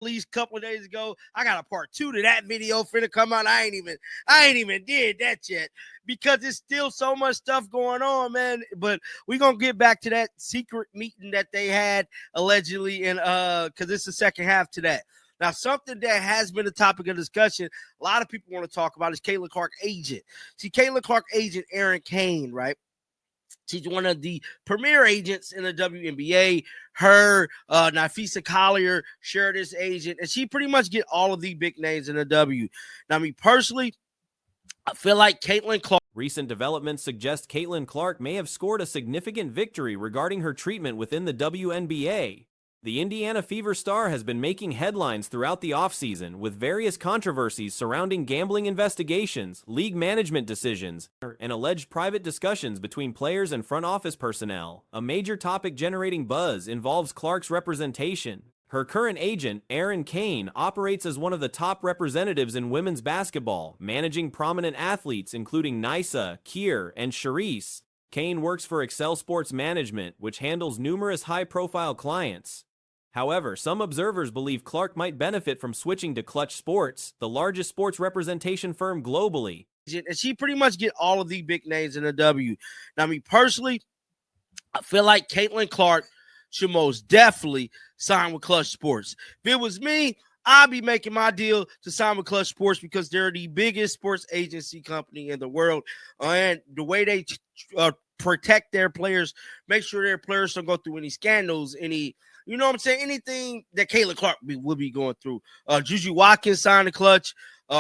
released a couple of days ago. I got a part 2 to that video finna come out. I ain't even did that yet because there's still so much stuff going on, man. But we're gonna get back to that secret meeting that they had allegedly, and because it's the second half to that. Now, something that has been a topic of discussion, a lot of people want to talk about is Caitlin Clark agent. See, Caitlin Clark agent Erin Kane, right? She's one of the premier agents in the WNBA. Her, Nafisa Collier, share this agent, and she pretty much get all of the big names in the W. Now, me personally, I feel like Caitlin Clark. Recent developments suggest Caitlin Clark may have scored a significant victory regarding her treatment within the WNBA. The Indiana Fever star has been making headlines throughout the offseason with various controversies surrounding gambling investigations, league management decisions, and alleged private discussions between players and front office personnel. A major topic generating buzz involves Clark's representation. Her current agent, Erin Kane, operates as one of the top representatives in women's basketball, managing prominent athletes including Nysa, Kier, and Charisse. Kane works for Excel Sports Management, which handles numerous high-profile clients. However, some observers believe Clark might benefit from switching to Clutch Sports, the largest sports representation firm globally. And she pretty much get all of the big names in the W. Now, me personally, I feel like Caitlin Clark should most definitely sign with Clutch Sports. If it was me, I'd be making my deal to sign with Clutch Sports because they're the biggest sports agency company in the world. And the way they protect their players, make sure their players don't go through any scandals, you know what I'm saying? Anything that Caitlin Clark will be going through. Juju Watkins signed the Clutch.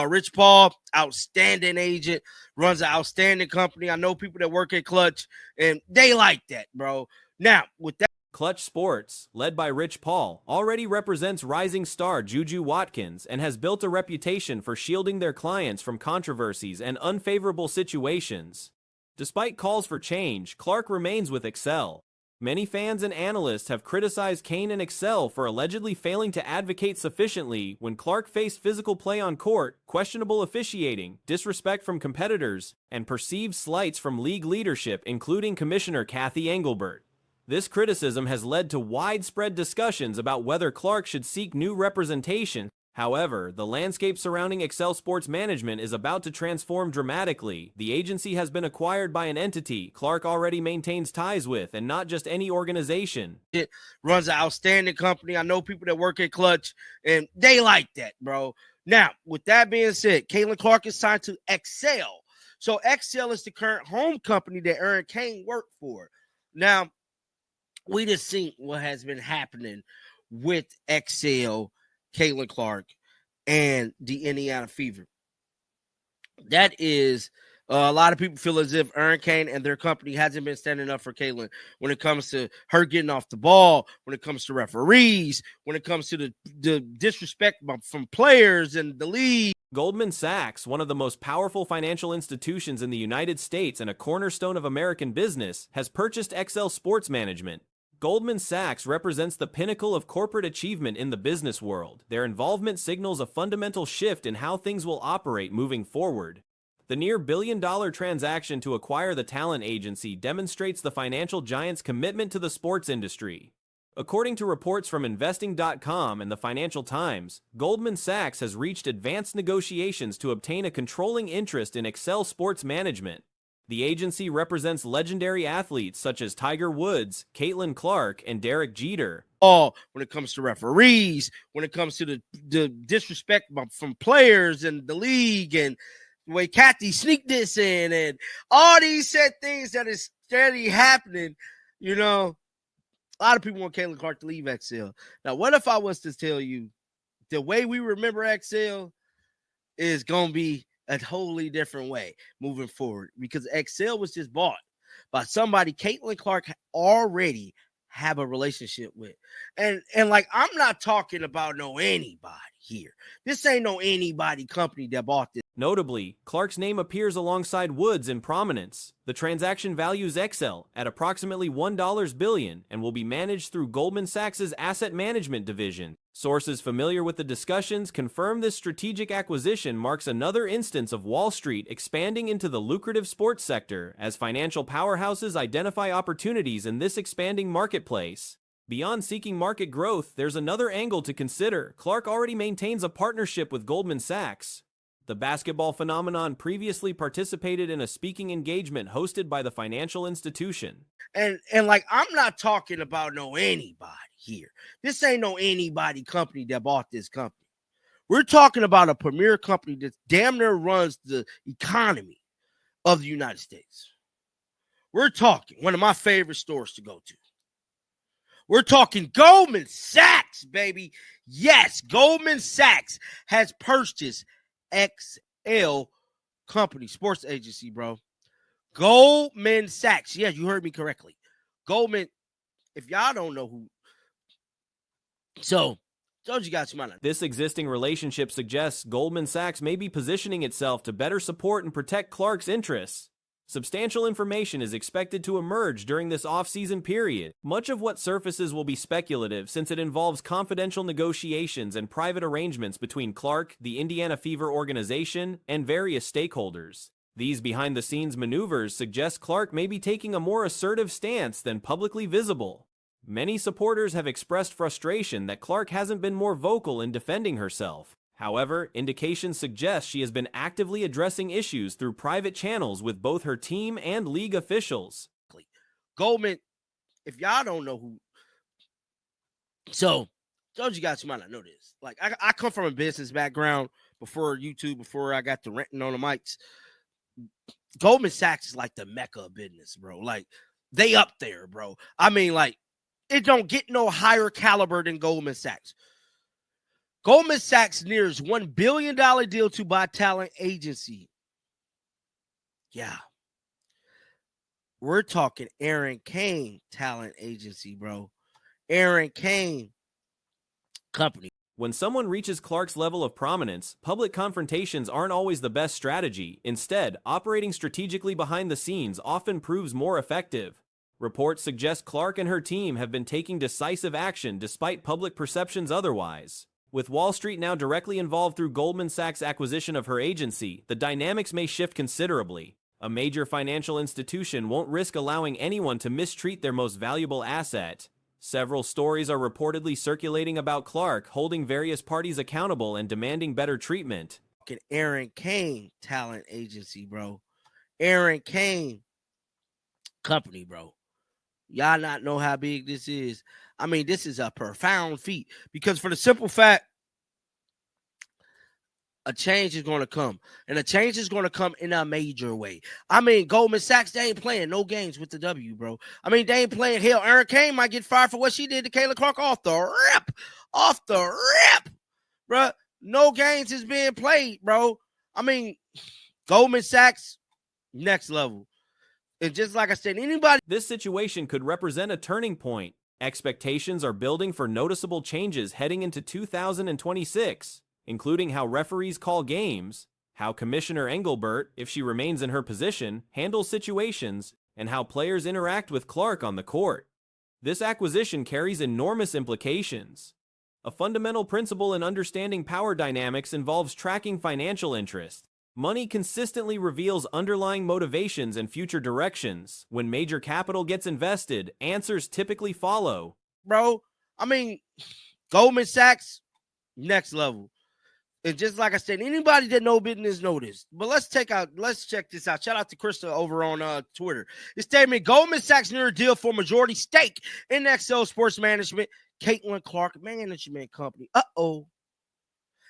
Rich Paul, outstanding agent, runs an outstanding company. I know people that work at Clutch, and they like that, bro. Now, with that. Clutch Sports, led by Rich Paul, already represents rising star Juju Watkins and has built a reputation for shielding their clients from controversies and unfavorable situations. Despite calls for change, Clark remains with Excel. Many fans and analysts have criticized Kane and Excel for allegedly failing to advocate sufficiently when Clark faced physical play on court, questionable officiating, disrespect from competitors, and perceived slights from league leadership, including Commissioner Kathy Engelbert. This criticism has led to widespread discussions about whether Clark should seek new representation. However, the landscape surrounding Excel Sports Management is about to transform dramatically. The agency has been acquired by an entity Clark already maintains ties with, and not just any organization. It runs an outstanding company. I know people that work at Clutch, and they like that, bro. Now, with that being said, Caitlin Clark is signed to Excel. So Excel is the current home company that Erin Kane worked for. Now, we just seen what has been happening with Excel, Caitlin Clark, and the Indiana Fever. That is, a lot of people feel as if Erin Kane and their company hasn't been standing up for Caitlin when it comes to her getting off the ball, when it comes to referees, when it comes to the disrespect from players and the league. Goldman Sachs, one of the most powerful financial institutions in the United States and a cornerstone of American business, has purchased Excel Sports Management. Goldman Sachs represents the pinnacle of corporate achievement in the business world. Their involvement signals a fundamental shift in how things will operate moving forward. The near billion-dollar transaction to acquire the talent agency demonstrates the financial giant's commitment to the sports industry. According to reports from Investing.com and the Financial Times, Goldman Sachs has reached advanced negotiations to obtain a controlling interest in Excel Sports Management. The agency represents legendary athletes such as Tiger Woods, Caitlin Clark, and Derek Jeter. When it comes to referees, when it comes to the disrespect from players and the league, and the way Kathy sneaked this in, and all these said things that is steady happening, you know, a lot of people want Caitlin Clark to leave Excel. Now, what if I was to tell you the way we remember Excel is going to be a totally different way moving forward, because Excel was just bought by somebody Caitlin Clark already have a relationship with. And like, I'm not talking about no anybody here. This ain't no anybody company that bought this. Notably, Clark's name appears alongside Woods in prominence. The transaction values Excel at approximately $1 billion and will be managed through Goldman Sachs' asset management division. Sources familiar with the discussions confirm this strategic acquisition marks another instance of Wall Street expanding into the lucrative sports sector as financial powerhouses identify opportunities in this expanding marketplace. Beyond seeking market growth, there's another angle to consider. Clark already maintains a partnership with Goldman Sachs. The basketball phenomenon previously participated in a speaking engagement hosted by the financial institution. And like, I'm not talking about no anybody here. This ain't no anybody company that bought this company. We're talking about a premier company that damn near runs the economy of the United States. We're talking one of my favorite stores to go to. We're talking Goldman Sachs, baby. Yes, Goldman Sachs has purchased XL Company, sports agency, bro. Goldman Sachs. Yeah, you heard me correctly. Goldman, if y'all don't know who. So, told you guys, man. This existing relationship suggests Goldman Sachs may be positioning itself to better support and protect Clark's interests. Substantial information is expected to emerge during this off-season period. Much of what surfaces will be speculative since it involves confidential negotiations and private arrangements between Clark, the Indiana Fever organization, and various stakeholders. These behind-the-scenes maneuvers suggest Clark may be taking a more assertive stance than publicly visible. Many supporters have expressed frustration that Clark hasn't been more vocal in defending herself. However, indications suggest she has been actively addressing issues through private channels with both her team and league officials. Goldman, if y'all don't know who. So, told you guys, you might not know this. Like, I come from a business background before YouTube, before I got to renting on the mics. Goldman Sachs is like the mecca of business, bro. Like, they up there, bro. I mean, like, it don't get no higher caliber than Goldman Sachs. Goldman Sachs nears $1 billion deal to buy talent agency. Yeah. We're talking Aaron Kane talent agency, bro. Aaron Kane company. When someone reaches Clark's level of prominence, public confrontations aren't always the best strategy. Instead, operating strategically behind the scenes often proves more effective. Reports suggest Clark and her team have been taking decisive action despite public perceptions otherwise. With Wall Street now directly involved through Goldman Sachs' acquisition of her agency, the dynamics may shift considerably. A major financial institution won't risk allowing anyone to mistreat their most valuable asset. Several stories are reportedly circulating about Clark holding various parties accountable and demanding better treatment. Aaron Kane talent agency, bro. Aaron Kane company, bro. Y'all not know how big this is. I mean, this is a profound feat because for the simple fact, a change is going to come. And a change is going to come in a major way. I mean, Goldman Sachs, they ain't playing no games with the W, bro. I mean, they ain't playing. Hell, Aaron Kane might get fired for what she did to Kayla Clark off the rip. Off the rip, bro. No games is being played, bro. I mean, Goldman Sachs, next level. And just like I said, anybody. This situation could represent a turning point. Expectations are building for noticeable changes heading into 2026, including how referees call games, how Commissioner Engelbert, if she remains in her position, handles situations, and how players interact with Clark on the court. This acquisition carries enormous implications. A fundamental principle in understanding power dynamics involves tracking financial interest. Money consistently reveals underlying motivations and future directions. When major capital gets invested, answers typically follow. Bro, I mean, Goldman Sachs, next level. And just like I said, anybody that know business know this. But let's check this out. Shout out to Krista over on Twitter. This statement, Goldman Sachs near a deal for majority stake in XL Sports Management, Caitlin Clark Management Company. Uh-oh.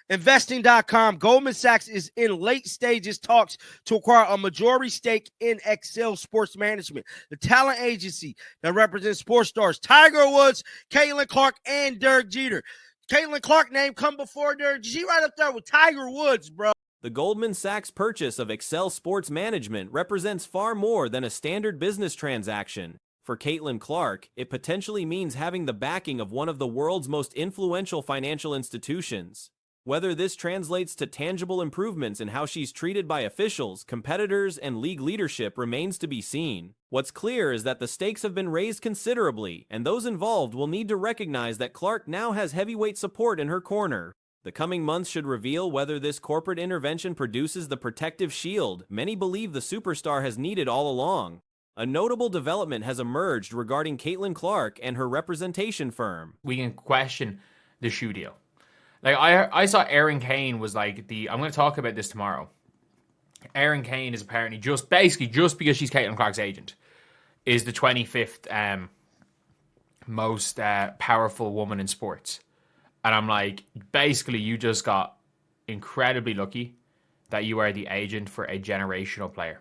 Investing.com, Goldman Sachs is in late stages talks to acquire a majority stake in XL Sports Management, the talent agency that represents sports stars Tiger Woods, Caitlin Clark, and Derek Jeter. Caitlin Clark name come before Derek. She right up there with Tiger Woods, bro. The Goldman Sachs purchase of XL Sports Management represents far more than a standard business transaction. For Caitlin Clark, it potentially means having the backing of one of the world's most influential financial institutions. Whether this translates to tangible improvements in how she's treated by officials, competitors, and league leadership remains to be seen. What's clear is that the stakes have been raised considerably, and those involved will need to recognize that Clark now has heavyweight support in her corner. The coming months should reveal whether this corporate intervention produces the protective shield many believe the superstar has needed all along. A notable development has emerged regarding Caitlin Clark and her representation firm. We can question the shoe deal. Like I saw Erin Kane was like I'm going to talk about this tomorrow. Erin Kane is apparently just because she's Caitlin Clark's agent, is the 25th most powerful woman in sports. And I'm like, basically, you just got incredibly lucky that you are the agent for a generational player.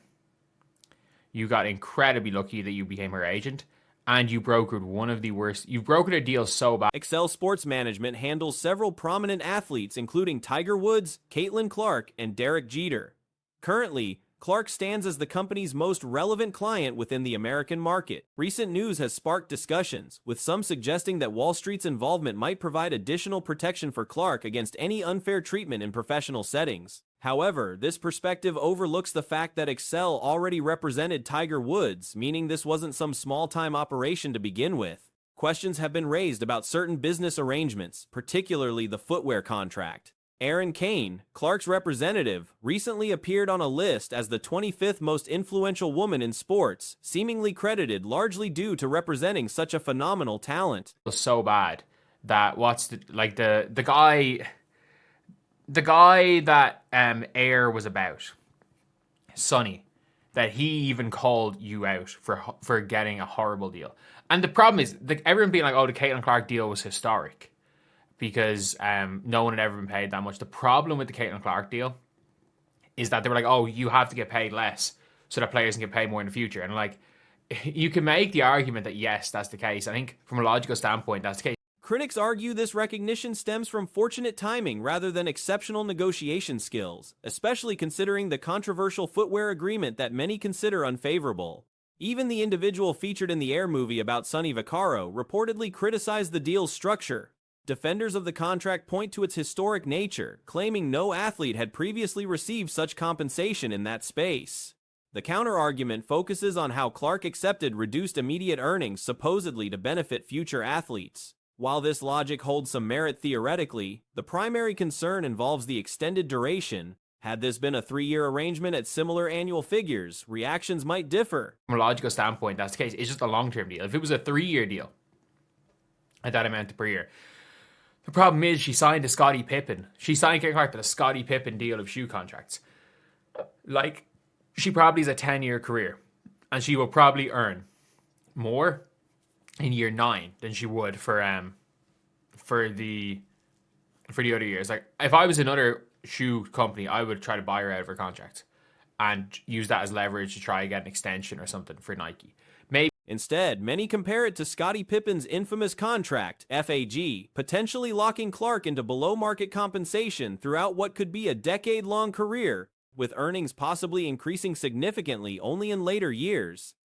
You got incredibly lucky that you became her agent, and you brokered one of the worst. You brokered a deal so bad. Excel Sports Management handles several prominent athletes, including Tiger Woods, Caitlin Clark, and Derek Jeter. Currently, Clark stands as the company's most relevant client within the American market. Recent news has sparked discussions, with some suggesting that Wall Street's involvement might provide additional protection for Clark against any unfair treatment in professional settings. However, this perspective overlooks the fact that Excel already represented Tiger Woods, meaning this wasn't some small-time operation to begin with. Questions have been raised about certain business arrangements, particularly the footwear contract. Erin Kane, Clark's representative, recently appeared on a list as the 25th most influential woman in sports, seemingly credited largely due to representing such a phenomenal talent. It was so bad that the guy that Air was about, Sonny, that he even called you out for getting a horrible deal. And the problem is, everyone being like, oh, the Caitlin Clark deal was historic because no one had ever been paid that much. The problem with the Caitlin Clark deal is that they were like, oh, you have to get paid less so that players can get paid more in the future. And like, you can make the argument that yes, that's the case. I think from a logical standpoint, that's the case. Critics argue this recognition stems from fortunate timing rather than exceptional negotiation skills, especially considering the controversial footwear agreement that many consider unfavorable. Even the individual featured in the Air movie about Sonny Vaccaro reportedly criticized the deal's structure. Defenders of the contract point to its historic nature, claiming no athlete had previously received such compensation in that space. The counter-argument focuses on how Clark accepted reduced immediate earnings supposedly to benefit future athletes. While this logic holds some merit theoretically, the primary concern involves the extended duration. Had this been a 3-year arrangement at similar annual figures, reactions might differ. From a logical standpoint, that's the case. It's just a long-term deal. If it was a 3-year deal at that amount per year, the problem is she signed a Scottie Pippen. She signed Caitlin Clark to a Scottie Pippen deal of shoe contracts. Like, she probably has a 10-year career, and she will probably earn more in year 9 than she would for the other years. Like, if I was another shoe company, I would try to buy her out of her contract and use that as leverage to try and get an extension or something for Nike. Maybe. Instead, many compare it to Scottie Pippen's infamous contract, FAG, potentially locking Clark into below-market compensation throughout what could be a decade-long career, with earnings possibly increasing significantly only in later years.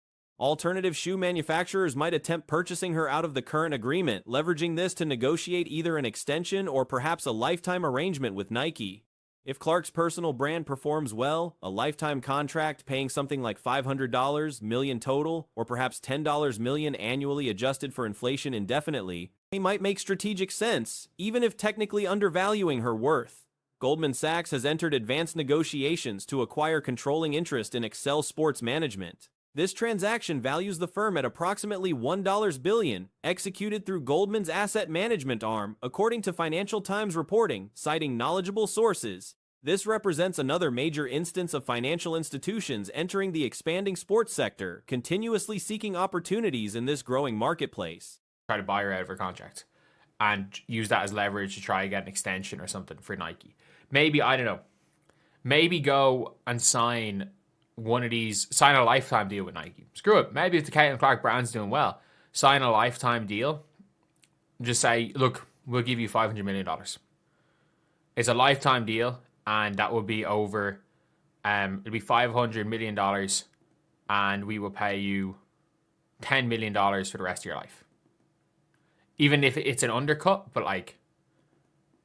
Alternative shoe manufacturers might attempt purchasing her out of the current agreement, leveraging this to negotiate either an extension or perhaps a lifetime arrangement with Nike. If Clark's personal brand performs well, a lifetime contract paying something like $500 million total, or perhaps $10 million annually adjusted for inflation indefinitely, might make strategic sense, even if technically undervaluing her worth. Goldman Sachs has entered advanced negotiations to acquire controlling interest in Excel Sports Management. This transaction values the firm at approximately $1 billion, executed through Goldman's asset management arm, according to Financial Times reporting, citing knowledgeable sources. This represents another major instance of financial institutions entering the expanding sports sector, continuously seeking opportunities in this growing marketplace. Try to buy her out of her contract and use that as leverage to try and get an extension or something for Nike. Maybe, I don't know, maybe go and sign a lifetime deal with Nike. Screw it. Maybe if the Caitlin Clark brand's doing well, sign a lifetime deal. Just say, look, we'll give you $500 million. It's a lifetime deal, and that will be over, it'll be $500 million, and we will pay you $10 million for the rest of your life. Even if it's an undercut, but like,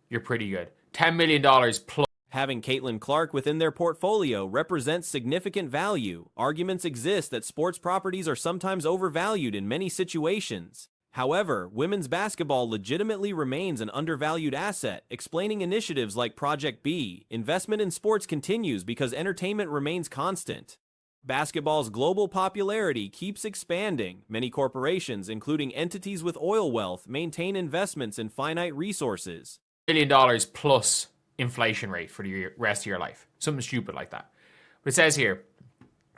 you're pretty good. $10 million plus. Having Caitlin Clark within their portfolio represents significant value. Arguments exist that sports properties are sometimes overvalued in many situations. However, women's basketball legitimately remains an undervalued asset, explaining initiatives like Project B. Investment in sports continues because entertainment remains constant. Basketball's global popularity keeps expanding. Many corporations, including entities with oil wealth, maintain investments in finite resources. $1 billion plus inflation rate for the rest of your life. Something stupid like that. But it says here,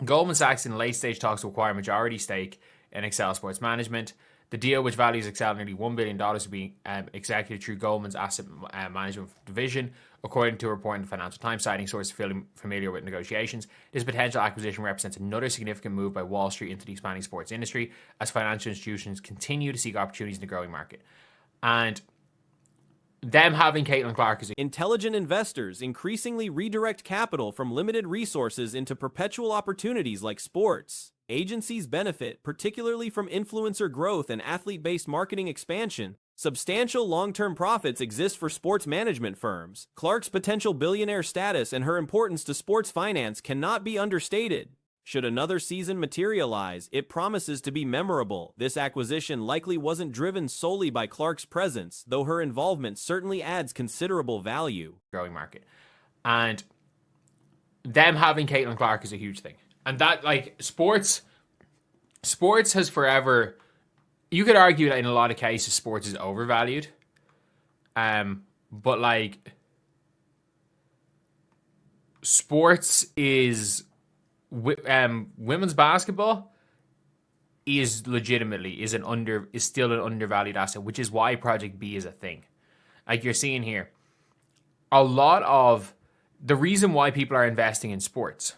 Goldman Sachs in late stage talks to acquire a majority stake in Excel Sports Management. The deal, which values Excel nearly $1 billion, will be executed through Goldman's asset management division, according to a report in the Financial Times, citing sources familiar with negotiations. This potential acquisition represents another significant move by Wall Street into the expanding sports industry as financial institutions continue to seek opportunities in the growing market. And them having Caitlin Clark is... Intelligent investors increasingly redirect capital from limited resources into perpetual opportunities like sports. Agencies benefit, particularly from influencer growth and athlete-based marketing expansion. Substantial long-term profits exist for sports management firms. Clark's potential billionaire status and her importance to sports finance cannot be understated. Should another season materialize, it promises to be memorable. This acquisition likely wasn't driven solely by Clark's presence, though her involvement certainly adds considerable value. Growing market. And them having Caitlin Clark is a huge thing. And that, like, sports has forever... You could argue that in a lot of cases, sports is overvalued. But, like, sports is... women's basketball is still an undervalued asset, which is why Project B is a thing. Like you're seeing here, a lot of the reason why people are investing in sports.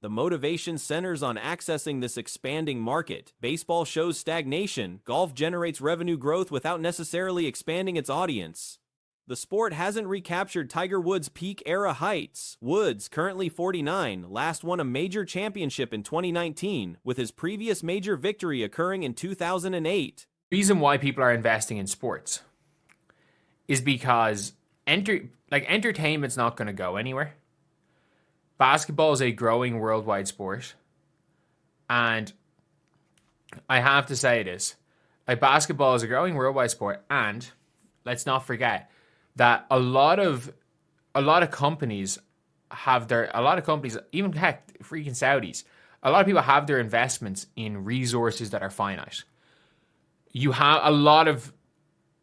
The motivation centers on accessing this expanding market. Baseball shows stagnation. Golf generates revenue growth without necessarily expanding its audience. The sport hasn't recaptured Tiger Woods' peak era heights. Woods, currently 49, last won a major championship in 2019, with his previous major victory occurring in 2008. The reason why people are investing in sports is because entertainment's not going to go anywhere. Basketball is a growing worldwide sport. And I have to say this. Like, basketball is a growing worldwide sport, and let's not forget that a lot of companies even heck, freaking Saudis, a lot of people have their investments in resources that are finite. You have a lot of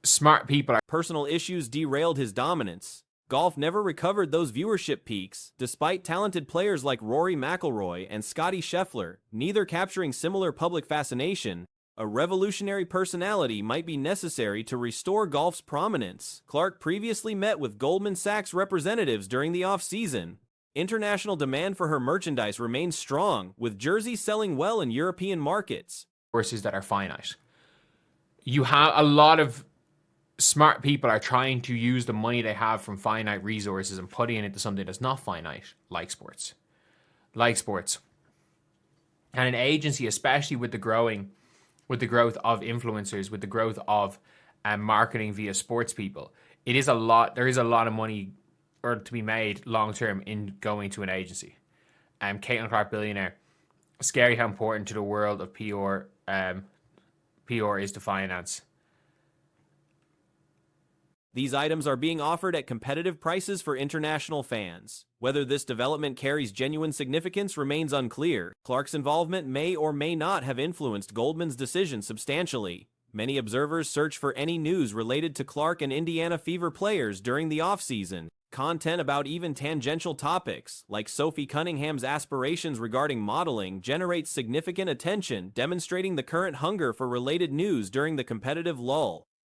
smart people. Personal issues derailed his dominance. Golf never recovered those viewership peaks, despite talented players like Rory McIlroy and Scottie Scheffler, neither capturing similar public fascination. A revolutionary personality might be necessary to restore golf's prominence. Clark previously met with Goldman Sachs representatives during the off-season. International demand for her merchandise remains strong, with jerseys selling well in European markets. Resources that are finite. You have a lot of smart people are trying to use the money they have from finite resources and putting it into something that's not finite, like sports. And an agency, especially with the growth of influencers, with the growth of marketing via sports people, there is a lot of money to be made long term in going to an agency. Caitlin Clark, billionaire. Scary how important to the world of PR is to finance. These items are being offered at competitive prices for international fans. Whether this development carries genuine significance remains unclear. Clark's involvement may or may not have influenced Goldman's decision substantially. Many observers search for any news related to Clark and Indiana Fever players during the offseason. Content about even tangential topics, like Sophie Cunningham's aspirations regarding modeling, generates significant attention, demonstrating the current hunger for related news during the competitive lull.